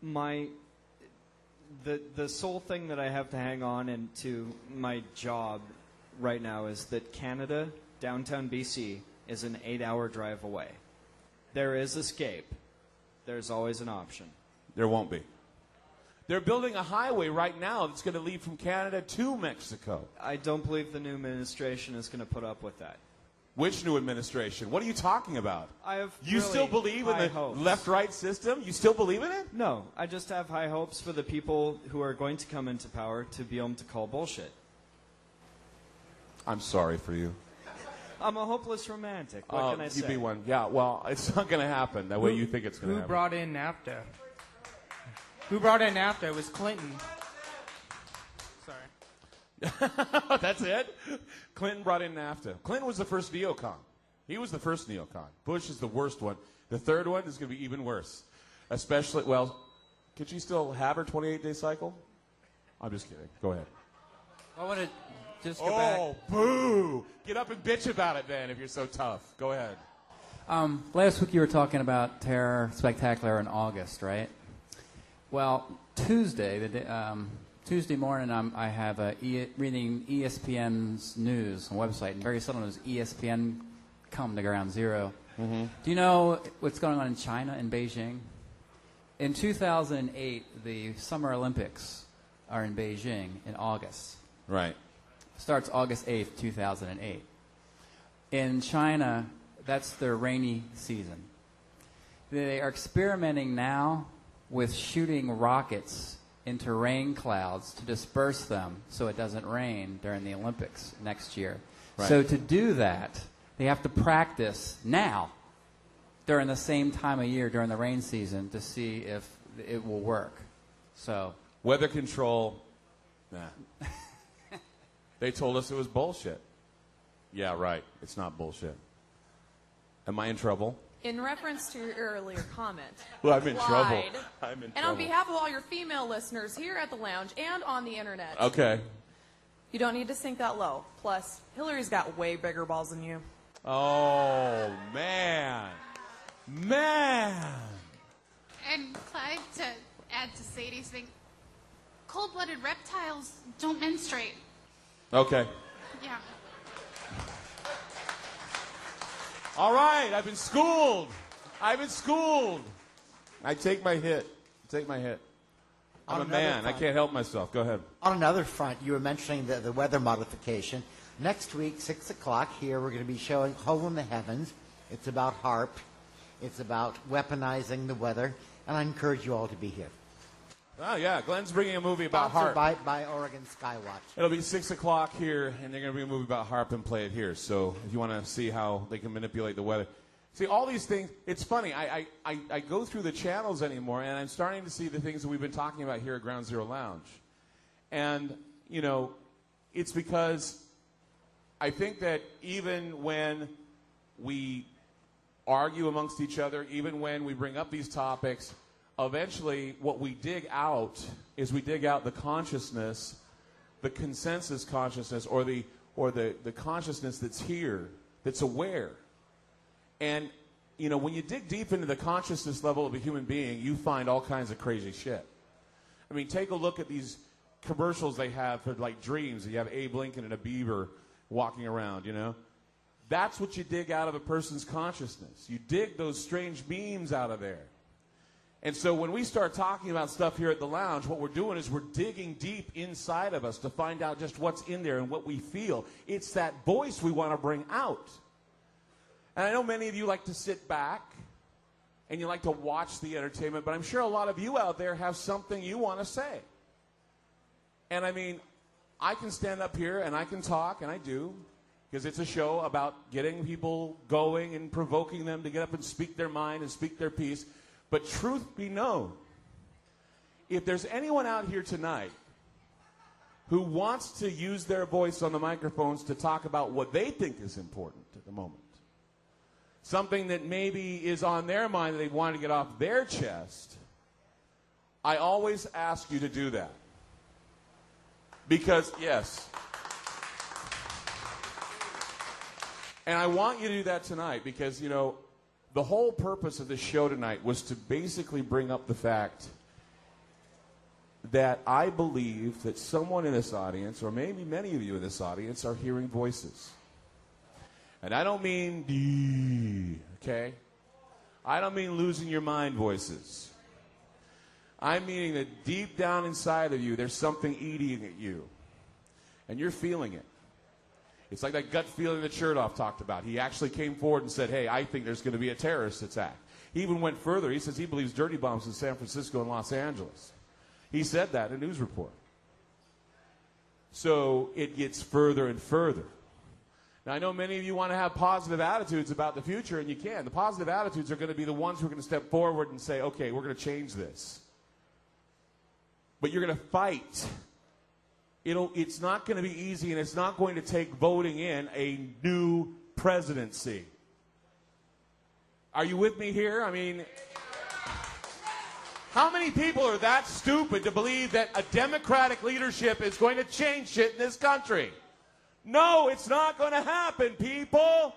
The sole thing that I have to hang on into my job right now is that Canada, downtown BC, is an 8-hour drive away. There is escape. There's always an option. There won't be. They're building a highway right now that's going to lead from Canada to Mexico. I don't believe the new administration is going to put up with that. Which new administration? What are you talking about? You really still believe in the left-right system? You still believe in it? No, I just have high hopes for the people who are going to come into power to be able to call bullshit. I'm sorry for you. I'm a hopeless romantic. What can I say? You be one. Yeah, well, it's not going to happen that way you think it's going to happen. Who brought in NAFTA? Who brought in NAFTA? It was Clinton. Sorry. That's it? Clinton brought in NAFTA. Clinton was the first neocon. He was the first neocon. Bush is the worst one. The third one is going to be even worse. Especially, well, could she still have her 28-day cycle? I'm just kidding. Go ahead. I want to just go back. Oh, boo! Get up and bitch about it then if you're so tough. Go ahead. Last week you were talking about Terror Spectacular in August, right? Well, Tuesday morning, I have reading ESPN's news website, and very seldom does ESPN come to ground zero. Mm-hmm. Do you know what's going on in China, in Beijing? In 2008, the Summer Olympics are in Beijing in August. Right. Starts August 8th, 2008. In China, that's their rainy season. They are experimenting now with shooting rockets into rain clouds to disperse them so it doesn't rain during the Olympics next year. Right. So to do that, they have to practice now during the same time of year during the rain season to see if it will work. So weather control, nah. They told us it was bullshit. Yeah, right. It's not bullshit. Am I in trouble? In reference to your earlier comment, well, I'm in Clyde, trouble. I'm in and trouble. on behalf of all your female listeners here at the lounge and on the internet, okay, you don't need to sink that low. Plus, Hillary's got way bigger balls than you. Oh, man. Man. And Clyde, to add to Sadie's thing, cold-blooded reptiles don't menstruate. Okay. Yeah. All right, I've been schooled. I take my hit. I'm a man. I can't help myself. Go ahead. On another front, you were mentioning the weather modification. Next week, 6 o'clock here, we're going to be showing Hole in the Heavens. It's about HAARP. It's about weaponizing the weather. And I encourage you all to be here. Oh, yeah. Glenn's bringing a movie about Sponsored HAARP. by Oregon Skywatch. It'll be 6 o'clock here, and they're going to bring a movie about HAARP and play it here. So if you want to see how they can manipulate the weather. See, all these things, it's funny. I go through the channels anymore, and I'm starting to see the things that we've been talking about here at Ground Zero Lounge. And, you know, it's because I think that even when we argue amongst each other, even when we bring up these topics, eventually what we dig out is we dig out the consciousness, the consensus consciousness, or the consciousness that's here, that's aware. And, you know, when you dig deep into the consciousness level of a human being, you find all kinds of crazy shit. I mean, take a look at these commercials they have for, like, dreams. You have Abe Lincoln and a beaver walking around, you know. That's what you dig out of a person's consciousness. You dig those strange memes out of there. And so when we start talking about stuff here at the lounge, what we're doing is we're digging deep inside of us to find out just what's in there and what we feel. It's that voice we want to bring out. And I know many of you like to sit back and you like to watch the entertainment, but I'm sure a lot of you out there have something you want to say. And I mean, I can stand up here and I can talk, and I do, because it's a show about getting people going and provoking them to get up and speak their mind and speak their piece. But truth be known, if there's anyone out here tonight who wants to use their voice on the microphones to talk about what they think is important at the moment, something that maybe is on their mind that they want to get off their chest, I always ask you to do that. Because, yes. And I want you to do that tonight because, you know, the whole purpose of this show tonight was to basically bring up the fact that I believe that someone in this audience, or maybe many of you in this audience, are hearing voices. And I don't mean, okay? I don't mean losing your mind voices. I'm meaning that deep down inside of you, there's something eating at you. And you're feeling it. It's like that gut feeling that Chertoff talked about. He actually came forward and said, hey, I think there's going to be a terrorist attack. He even went further. He says he believes dirty bombs in San Francisco and Los Angeles. He said that in a news report. So it gets further and further. Now, I know many of you want to have positive attitudes about the future, and you can. The positive attitudes are going to be the ones who are going to step forward and say, okay, we're going to change this. But you're going to fight. It's not going to be easy, and it's not going to take voting in a new presidency. Are you with me here? I mean, how many people are that stupid to believe that a Democratic leadership is going to change shit in this country? No, it's not going to happen, people.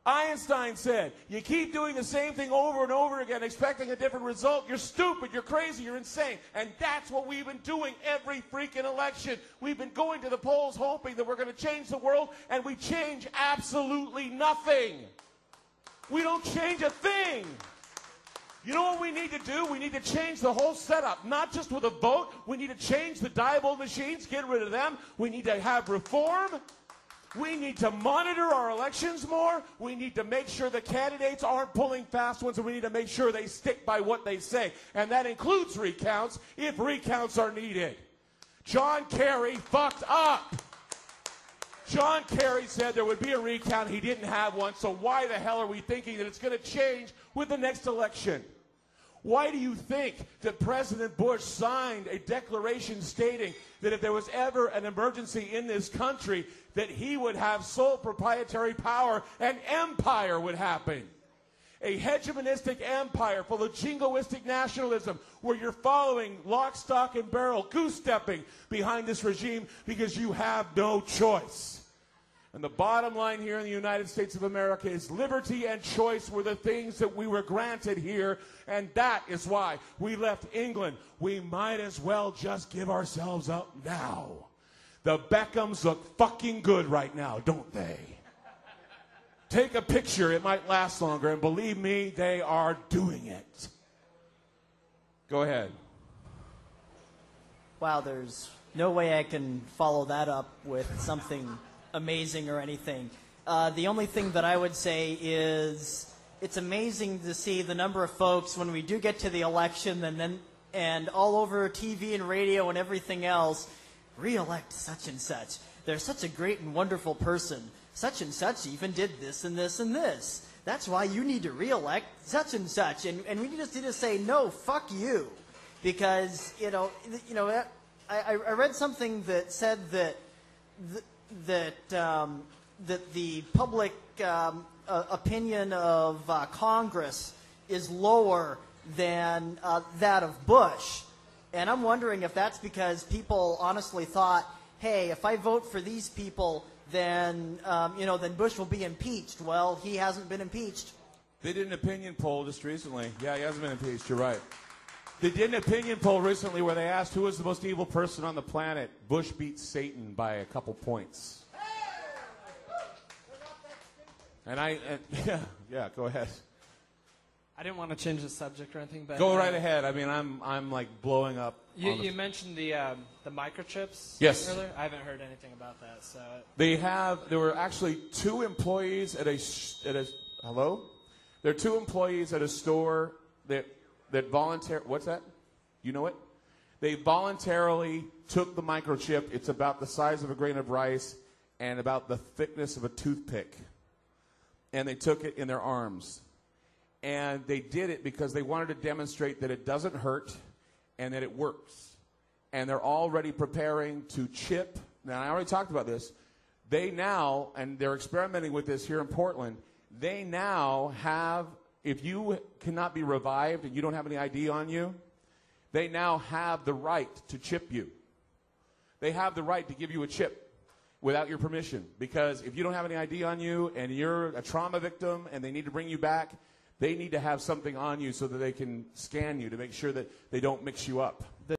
Einstein said, you keep doing the same thing over and over again, expecting a different result. You're stupid, you're crazy, you're insane. And that's what we've been doing every freaking election. We've been going to the polls hoping that we're going to change the world, and we change absolutely nothing. We don't change a thing. You know what we need to do? We need to change the whole setup, not just with a vote. We need to change the Diebold machines, get rid of them. We need to have reform. We need to monitor our elections more. We need to make sure the candidates aren't pulling fast ones, and we need to make sure they stick by what they say. And that includes recounts, if recounts are needed. John Kerry fucked up. John Kerry said there would be a recount. He didn't have one, so why the hell are we thinking that it's going to change with the next election? Why do you think that President Bush signed a declaration stating that if there was ever an emergency in this country, that he would have sole proprietary power and empire would happen? A hegemonistic empire full of jingoistic nationalism where you're following lock, stock, and barrel, goose-stepping behind this regime because you have no choice. And the bottom line here in the United States of America is liberty and choice were the things that we were granted here, and that is why we left England. We might as well just give ourselves up now. The Beckhams look fucking good right now, don't they? Take a picture, it might last longer, and believe me, they are doing it. Go ahead. Wow, there's no way I can follow that up with something amazing or anything. The only thing that I would say is it's amazing to see the number of folks when we do get to the election and all over TV and radio and everything else, re-elect such and such. They're such a great and wonderful person. Such and such even did this and this and this. That's why you need to re-elect such and such. And we just need to say, no, fuck you. Because, I read something that said that the public opinion of Congress is lower than that of Bush. And I'm wondering if that's because people honestly thought, hey, if I vote for these people, then Bush will be impeached. Well, he hasn't been impeached. They did an opinion poll just recently. Yeah, he hasn't been impeached. You're right. They did an opinion poll recently where they asked who was the most evil person on the planet. Bush beat Satan by a couple points. And yeah, go ahead. I didn't want to change the subject or anything, but go right ahead. I mean, I'm like blowing up. You mentioned the microchips. Yes. Earlier. I haven't heard anything about that. So there were actually two employees at a hello. There are two employees at a store that what's that? You know it? They voluntarily took the microchip. It's about the size of a grain of rice and about the thickness of a toothpick. And they took it in their arms. And they did it because they wanted to demonstrate that it doesn't hurt and that it works. And they're already preparing to chip. Now, I already talked about this. They now, and they're experimenting with this here in Portland, they now have, if you cannot be revived and you don't have any ID on you, they now have the right to chip you. They have the right to give you a chip without your permission. Because if you don't have any ID on you and you're a trauma victim and they need to bring you back, they need to have something on you so that they can scan you to make sure that they don't mix you up.